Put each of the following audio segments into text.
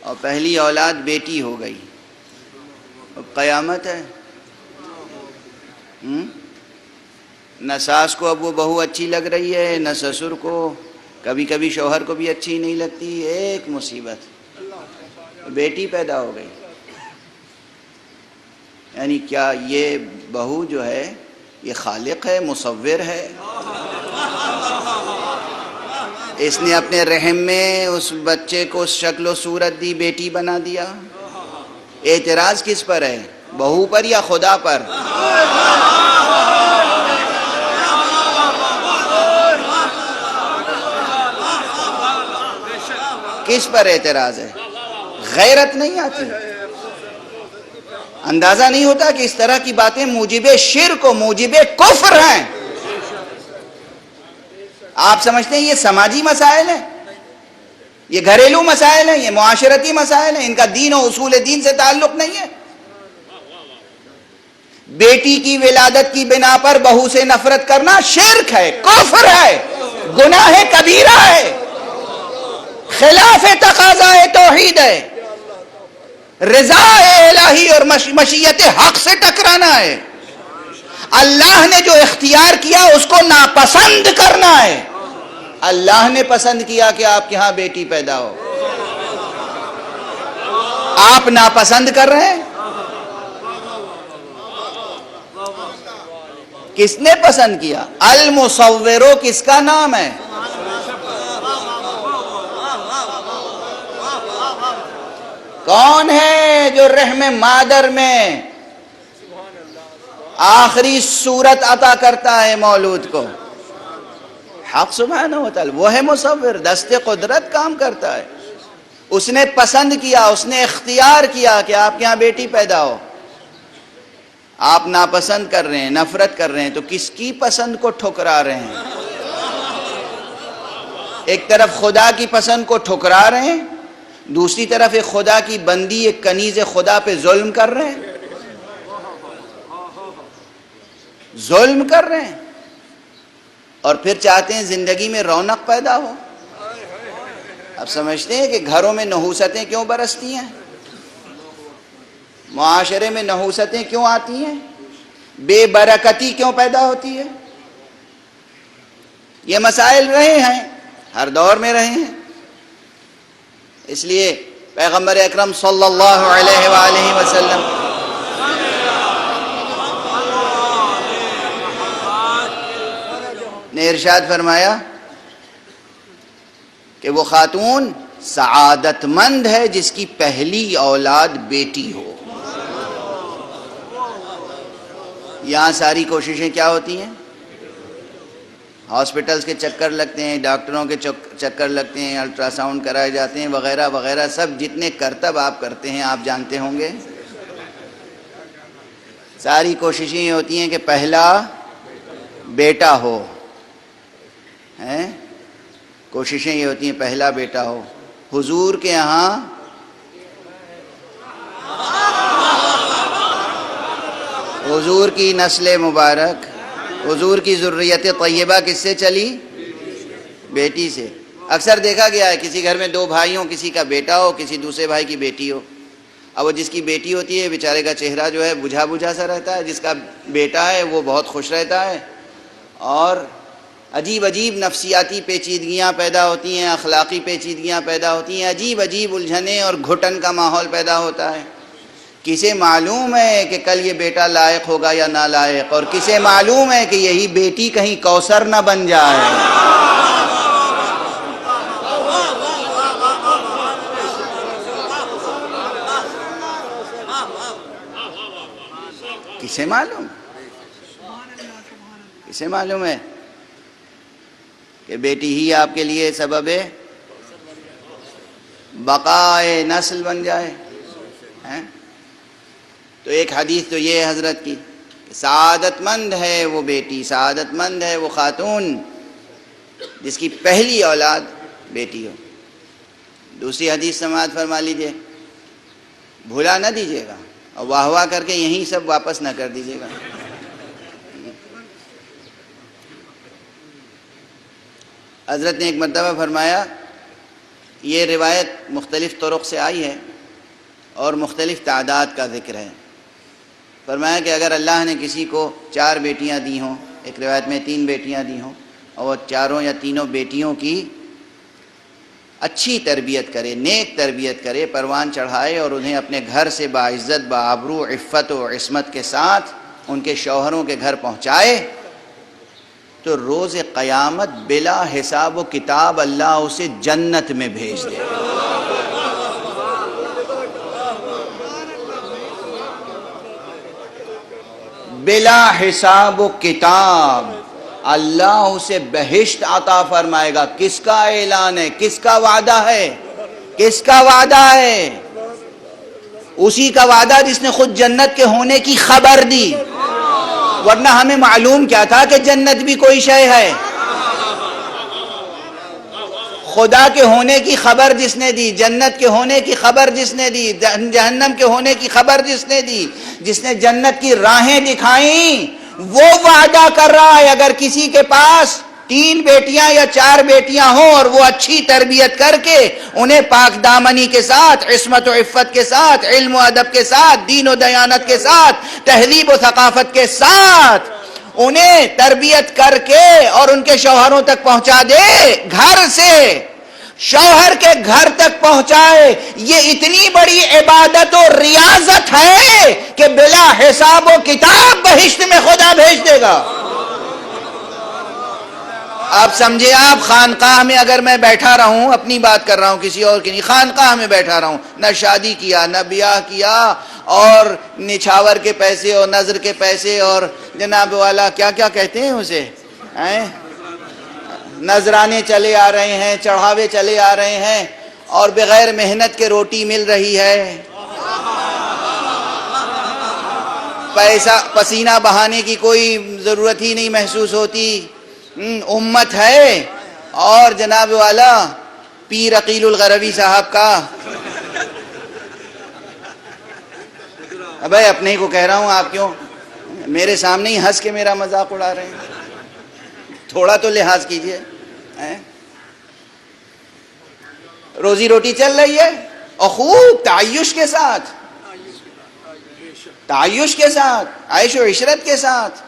اور پہلی اولاد بیٹی ہو گئی، اب قیامت ہے۔ نہ ساس کو اب وہ بہو اچھی لگ رہی ہے، نہ سسر کو، کبھی کبھی شوہر کو بھی اچھی نہیں لگتی، ایک مصیبت، بیٹی پیدا ہو گئی۔ یعنی کیا یہ بہو جو ہے یہ خالق ہے، مصور ہے؟ اس نے اپنے رحم میں اس بچے کو شکل و صورت دی، بیٹی بنا دیا۔ اعتراض کس پر ہے، بہو پر یا خدا پر؟ کس پر اعتراض ہے؟ غیرت نہیں آتی، اندازہ نہیں ہوتا کہ اس طرح کی باتیں موجب شرک و موجب کفر ہیں۔ آپ سمجھتے ہیں یہ سماجی مسائل ہیں، یہ گھریلو مسائل ہیں، یہ معاشرتی مسائل ہیں، ان کا دین و اصول دین سے تعلق نہیں ہے۔ بیٹی کی ولادت کی بنا پر بہو سے نفرت کرنا شرک ہے، کفر ہے، گناہ کبیرہ ہے، خلاف تقاضا توحید ہے، رضا الہی اور مشیت حق سے ٹکرانا ہے۔ اللہ نے جو اختیار کیا اس کو ناپسند کرنا ہے۔ اللہ نے پسند کیا کہ آپ کے ہاں بیٹی پیدا ہو، آپ ناپسند کر رہے ہیں۔ کس نے پسند کیا؟ المصورو کس کا نام ہے؟ کون ہے جو رحم مادر میں آخری صورت عطا کرتا ہے مولود کو؟ حق سبحانہ و تعالی، وہ ہے مصور، دست قدرت کام کرتا ہے۔ اس نے پسند کیا، اس نے اختیار کیا کہ آپ کے یہاں بیٹی پیدا ہو۔ آپ ناپسند کر رہے ہیں، نفرت کر رہے ہیں، تو کس کی پسند کو ٹھکرا رہے ہیں؟ ایک طرف خدا کی پسند کو ٹھکرا رہے ہیں، دوسری طرف ایک خدا کی بندی، ایک کنیز خدا پہ ظلم کر رہے ہیں، ظلم کر رہے ہیں، اور پھر چاہتے ہیں زندگی میں رونق پیدا ہو۔ اب سمجھتے ہیں کہ گھروں میں نحوستیں کیوں برستی ہیں، معاشرے میں نحوستیں کیوں آتی ہیں، بے برکتی کیوں پیدا ہوتی ہے؟ یہ مسائل رہے ہیں، ہر دور میں رہے ہیں۔ اس لیے پیغمبر اکرم صلی اللہ علیہ وآلہ وسلم نے ارشاد فرمایا کہ وہ خاتون سعادت مند ہے جس کی پہلی اولاد بیٹی ہو۔ یہاں ساری کوششیں کیا ہوتی ہیں؟ ہاسپٹلز کے چکر لگتے ہیں، ڈاکٹروں کے چکر لگتے ہیں، الٹرا ساؤنڈ کرائے جاتے ہیں، وغیرہ وغیرہ، سب جتنے کرتب آپ کرتے ہیں آپ جانتے ہوں گے۔ ساری کوششیں یہ ہوتی ہیں کہ پہلا بیٹا ہو، کوششیں یہ ہوتی ہیں پہلا بیٹا ہو۔ حضور کے ہاں حضور کی نسل مبارک، حضور کی ذریت طیبہ کس سے چلی؟ بیٹی سے۔ اکثر دیکھا گیا ہے کسی گھر میں دو بھائی ہوں، کسی کا بیٹا ہو، کسی دوسرے بھائی کی بیٹی ہو۔ اب وہ جس کی بیٹی ہوتی ہے بیچارے کا چہرہ جو ہے بجھا بجھا سا رہتا ہے، جس کا بیٹا ہے وہ بہت خوش رہتا ہے، اور عجیب عجیب نفسیاتی پیچیدگیاں پیدا ہوتی ہیں، اخلاقی پیچیدگیاں پیدا ہوتی ہیں، عجیب عجیب الجھنیں اور گھٹن کا ماحول پیدا ہوتا ہے۔ کسے معلوم ہے کہ کل یہ بیٹا لائق ہوگا یا نالائق، اور کسے معلوم ہے کہ یہی بیٹی کہیں کوثر نہ بن جائے۔ کسے معلوم؟ کسے معلوم ہے کہ بیٹی ہی آپ کے لیے سبب بقائے نسل بن جائے؟ تو ایک حدیث تو یہ ہے حضرت کی کہ سعادت مند ہے وہ بیٹی، سعادت مند ہے وہ خاتون جس کی پہلی اولاد بیٹی ہو۔ دوسری حدیث سماعت فرما لیجئے، بھلا نہ دیجیے گا، اور واہ واہ کر کے یہیں سب واپس نہ کر دیجیے گا۔ حضرت نے ایک مرتبہ فرمایا یہ روایت مختلف طرق سے آئی ہے اور مختلف تعداد کا ذکر ہے۔ فرمایا کہ اگر اللہ نے کسی کو 4 بیٹیاں دی ہوں، ایک روایت میں 3 بیٹیاں دی ہوں، اور چاروں یا تینوں بیٹیوں کی اچھی تربیت کرے، نیک تربیت کرے، پروان چڑھائے اور انہیں اپنے گھر سے باعزت، بآبرو، عفت و عصمت کے ساتھ ان کے شوہروں کے گھر پہنچائے، تو روز قیامت بلا حساب و کتاب اللہ اسے جنت میں بھیج دے۔ بلا حساب و کتاب اللہ اسے بہشت عطا فرمائے گا۔ کس کا اعلان ہے؟ کس کا وعدہ ہے؟ کس کا وعدہ ہے؟ اسی کا وعدہ جس نے خود جنت کے ہونے کی خبر دی، ورنہ ہمیں معلوم کیا تھا کہ جنت بھی کوئی شے ہے؟ خدا کے ہونے کی خبر جس نے دی، جنت کے ہونے کی خبر جس نے دی، جہنم کے ہونے کی خبر جس نے دی، جس نے جنت کی راہیں دکھائیں، وہ وعدہ کر رہا ہے اگر کسی کے پاس 3 بیٹیاں یا 4 بیٹیاں ہوں اور وہ اچھی تربیت کر کے انہیں پاک دامنی کے ساتھ، عصمت و عفت کے ساتھ، علم و ادب کے ساتھ، دین و دیانت کے ساتھ، تہذیب و ثقافت کے ساتھ انہیں تربیت کر کے اور ان کے شوہروں تک پہنچا دے، گھر سے شوہر کے گھر تک پہنچائے، یہ اتنی بڑی عبادت و ریاضت ہے کہ بلا حساب و کتاب بہشت میں خدا بھیج دے گا۔ آپ سمجھے، آپ خانقاہ میں اگر میں بیٹھا رہوں، اپنی بات کر رہا ہوں کسی اور کی نہیں، خانقاہ میں بیٹھا رہوں، نہ شادی کیا نہ بیاہ کیا، اور نچھاور کے پیسے اور نظر کے پیسے اور جناب والا کیا کیا کہتے ہیں اسے، نذرانے چلے آ رہے ہیں، چڑھاوے چلے آ رہے ہیں، اور بغیر محنت کے روٹی مل رہی ہے، پیسہ پسینہ بہانے کی کوئی ضرورت ہی نہیں محسوس ہوتی، امت ہے، اور جناب والا پیر عقیل الغروی صاحب کا، ابے اپنے ہی کو کہہ رہا ہوں، آپ کیوں میرے سامنے ہی ہنس کے میرا مذاق اڑا رہے ہیں؟ تھوڑا تو لحاظ کیجئے۔ روزی روٹی چل رہی ہے اور خوب تعیش کے ساتھ، تعیش کے ساتھ، عیش و عشرت کے ساتھ۔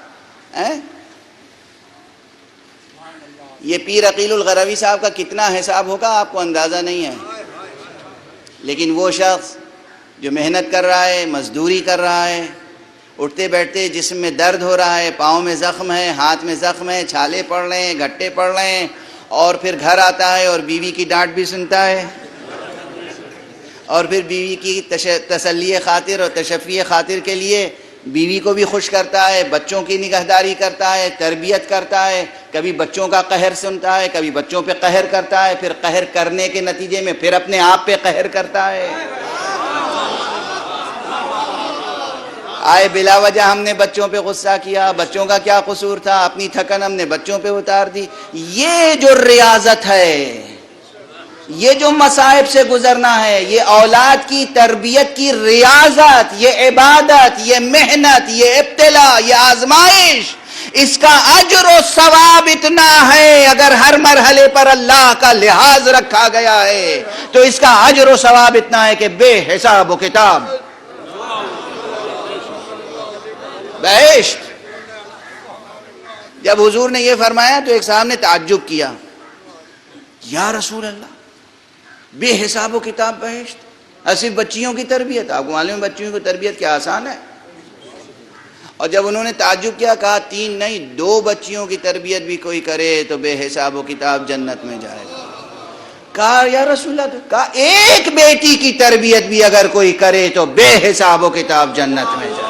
یہ پیر عقیل الغروی صاحب کا کتنا حساب ہوگا آپ کو اندازہ نہیں ہے، لیکن وہ شخص جو محنت کر رہا ہے، مزدوری کر رہا ہے، اٹھتے بیٹھتے جسم میں درد ہو رہا ہے، پاؤں میں زخم ہے، ہاتھ میں زخم ہے، چھالے پڑ رہے ہیں، گھٹے پڑ رہے ہیں، اور پھر گھر آتا ہے اور بیوی کی ڈانٹ بھی سنتا ہے، اور پھر بیوی کی تسلی خاطر اور تشفی خاطر کے لیے بیوی کو بھی خوش کرتا ہے، بچوں کی نگہداری کرتا ہے، تربیت کرتا ہے، کبھی بچوں کا قہر سنتا ہے، کبھی بچوں پہ قہر کرتا ہے، پھر قہر کرنے کے نتیجے میں پھر اپنے آپ پہ قہر کرتا ہے۔ آئے بلا وجہ ہم نے بچوں پہ غصہ کیا، بچوں کا کیا قصور تھا، اپنی تھکن ہم نے بچوں پہ اتار دی۔ یہ جو ریاضت ہے، یہ جو مصائب سے گزرنا ہے، یہ اولاد کی تربیت کی ریاضت، یہ عبادت، یہ محنت، یہ ابتلاء، یہ آزمائش، اس کا اجر و ثواب اتنا ہے، اگر ہر مرحلے پر اللہ کا لحاظ رکھا گیا ہے تو اس کا اجر و ثواب اتنا ہے کہ بے حساب و کتاب۔ بہشت۔ جب حضور نے یہ فرمایا تو ایک صاحب نے تعجب کیا، یا رسول اللہ، بے حساب و کتاب بہشت، صرف بچیوں کی تربیت؟ آپ کو معلوم ہے بچیوں کی تربیت کیا آسان ہے؟ اور جب انہوں نے تعجب کیا، کہا 3 نہیں 2 بچیوں کی تربیت بھی کوئی کرے تو بے حساب و کتاب جنت میں جائے گا۔ کہا یا رسول اللہ، کہا 1 بیٹی کی تربیت بھی اگر کوئی کرے تو بے حساب و کتاب جنت میں جائے گا۔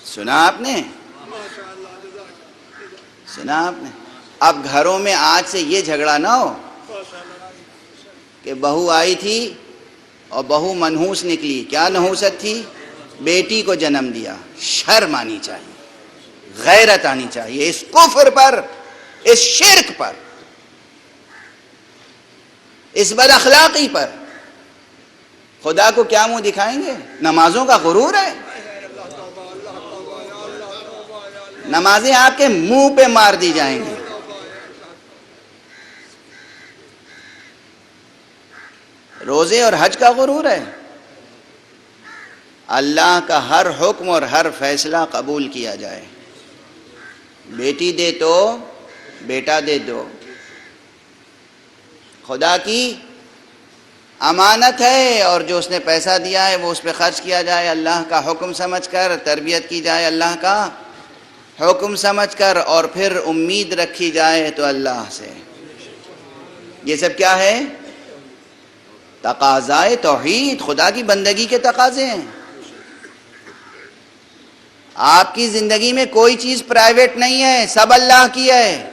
سنا آپ نے؟ سنا آپ نے؟ اب گھروں میں آج سے یہ جھگڑا نہ ہو کہ بہو آئی تھی اور بہو منحوس نکلی۔ کیا نحوست تھی؟ بیٹی کو جنم دیا۔ شرم آنی چاہیے، غیرت آنی چاہیے اس کفر پر، اس شرک پر، اس بد اخلاقی پر۔ خدا کو کیا منہ دکھائیں گے؟ نمازوں کا غرور ہے، نمازیں آپ کے منہ پہ مار دی جائیں گی۔ روزے اور حج کا غرور ہے، اللہ کا ہر حکم اور ہر فیصلہ قبول کیا جائے۔ بیٹی دے تو بیٹا دے دو، خدا کی امانت ہے، اور جو اس نے پیسہ دیا ہے وہ اس پہ خرچ کیا جائے اللہ کا حکم سمجھ کر، تربیت کی جائے اللہ کا حکم سمجھ کر، اور پھر امید رکھی جائے تو اللہ سے۔ یہ سب کیا ہے؟ تقاضائے توحید، خدا کی بندگی کے تقاضے ہیں۔ آپ کی زندگی میں کوئی چیز پرائیویٹ نہیں ہے، سب اللہ کی ہے۔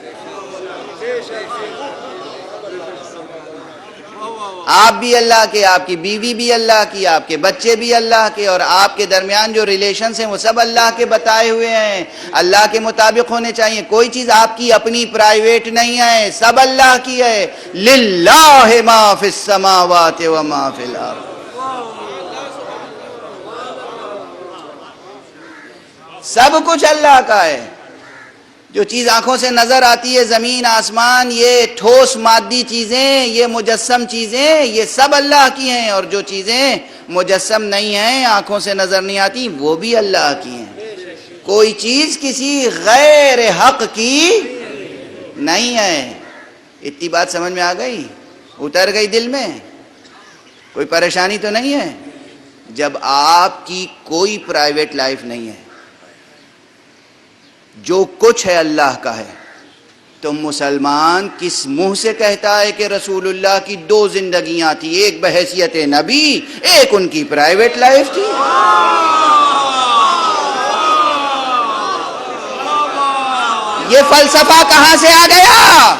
آپ بھی اللہ کے، آپ کی بیوی بھی اللہ کی، آپ کے بچے بھی اللہ کے، اور آپ کے درمیان جو ریلیشنز ہیں وہ سب اللہ کے بتائے ہوئے ہیں، اللہ کے مطابق ہونے چاہیے۔ کوئی چیز آپ کی اپنی پرائیویٹ نہیں ہے، سب اللہ کی ہے۔ للہ ما فی السماوات و ما فی الارض، سب کچھ اللہ کا ہے۔ جو چیز آنکھوں سے نظر آتی ہے، زمین آسمان، یہ ٹھوس مادی چیزیں، یہ مجسم چیزیں، یہ سب اللہ کی ہیں، اور جو چیزیں مجسم نہیں ہیں، آنکھوں سے نظر نہیں آتی، وہ بھی اللہ کی ہیں۔ کوئی چیز کسی غیر حق کی نہیں ہے۔ اتنی بات سمجھ میں آ گئی؟ اتر گئی دل میں؟ کوئی پریشانی تو نہیں ہے؟ جب آپ کی کوئی پرائیویٹ لائف نہیں ہے، جو کچھ ہے اللہ کا ہے، تو مسلمان کس منہ سے کہتا ہے کہ رسول اللہ کی دو زندگیاں تھی، ایک بحیثیت نبی، ایک ان کی پرائیویٹ لائف تھی؟ یہ فلسفہ کہاں سے آ گیا؟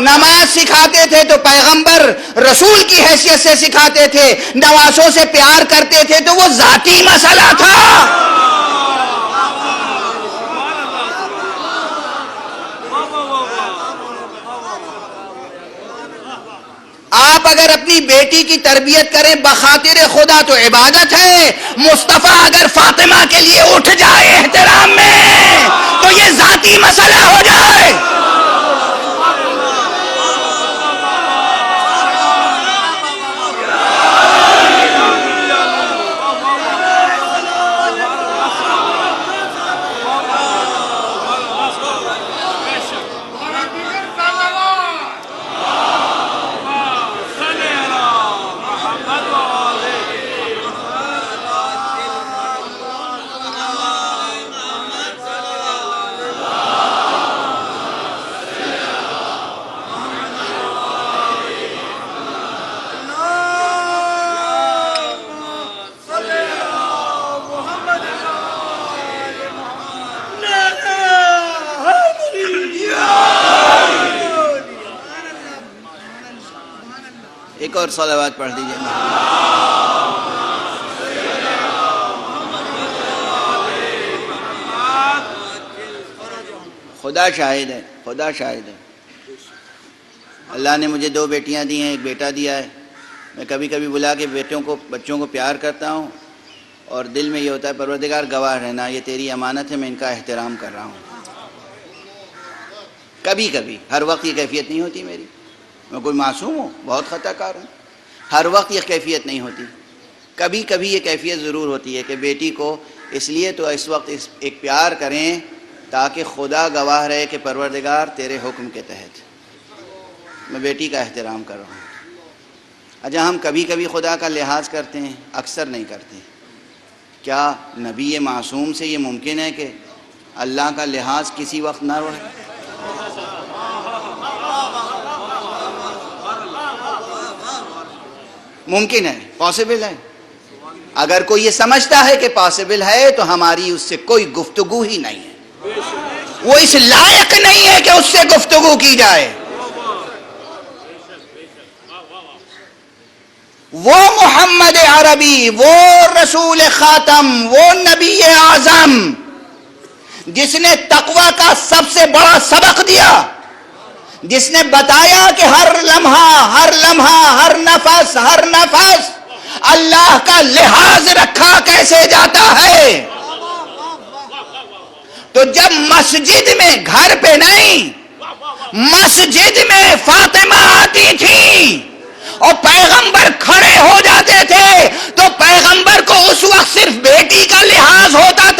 نماز سکھاتے تھے تو پیغمبر رسول کی حیثیت سے سکھاتے تھے، نوازوں سے پیار کرتے تھے تو وہ ذاتی مسئلہ تھا۔ آپ اگر اپنی بیٹی کی تربیت کریں بخاطر خدا تو عبادت ہے، مصطفیٰ اگر فاطمہ کے لیے اٹھ جائے احترام میں تو یہ ذاتی مسئلہ ہو جائے۔ ایک اور صلوات پڑھ دیجئے۔ خدا شاہد ہے، خدا شاہد ہے، اللہ نے مجھے دو بیٹیاں دی ہیں، ایک بیٹا دیا ہے۔ میں کبھی کبھی بلا کے بچوں کو پیار کرتا ہوں، اور دل میں یہ ہوتا ہے پروردگار گواہ رہنا، یہ تیری امانت ہے، میں ان کا احترام کر رہا ہوں۔ کبھی کبھی، ہر وقت یہ کیفیت نہیں ہوتی میری، میں کوئی معصوم ہوں، بہت خطا کار ہوں، ہر وقت یہ کیفیت نہیں ہوتی۔ کبھی کبھی یہ کیفیت ضرور ہوتی ہے کہ بیٹی کو اس لیے تو اس وقت ایک پیار کریں تاکہ خدا گواہ رہے کہ پروردگار تیرے حکم کے تحت میں بیٹی کا احترام کر رہا ہوں۔ اچھا، ہم کبھی کبھی خدا کا لحاظ کرتے ہیں، اکثر نہیں کرتے۔ کیا نبی معصوم سے یہ ممکن ہے کہ اللہ کا لحاظ کسی وقت نہ رہے؟ ممکن ہے، پاسبل ہے۔ اگر کوئی یہ سمجھتا ہے کہ پاسبل ہے تو ہماری اس سے کوئی گفتگو ہی نہیں ہے، وہ اس لائق نہیں ہے کہ اس سے گفتگو کی جائے۔ وہ محمد عربی، وہ رسول خاتم، وہ نبی اعظم جس نے تقوی کا سب سے بڑا سبق دیا، جس نے بتایا کہ ہر لمحہ ہر نفس اللہ کا لحاظ رکھا کیسے جاتا ہے. تو جب مسجد میں، گھر پہ نہیں، مسجد میں فاطمہ آتی تھی اور پیغمبر کھڑے ہو جاتے تھے تو پیغمبر کو اس وقت صرف بیٹی کا لحاظ ہوتا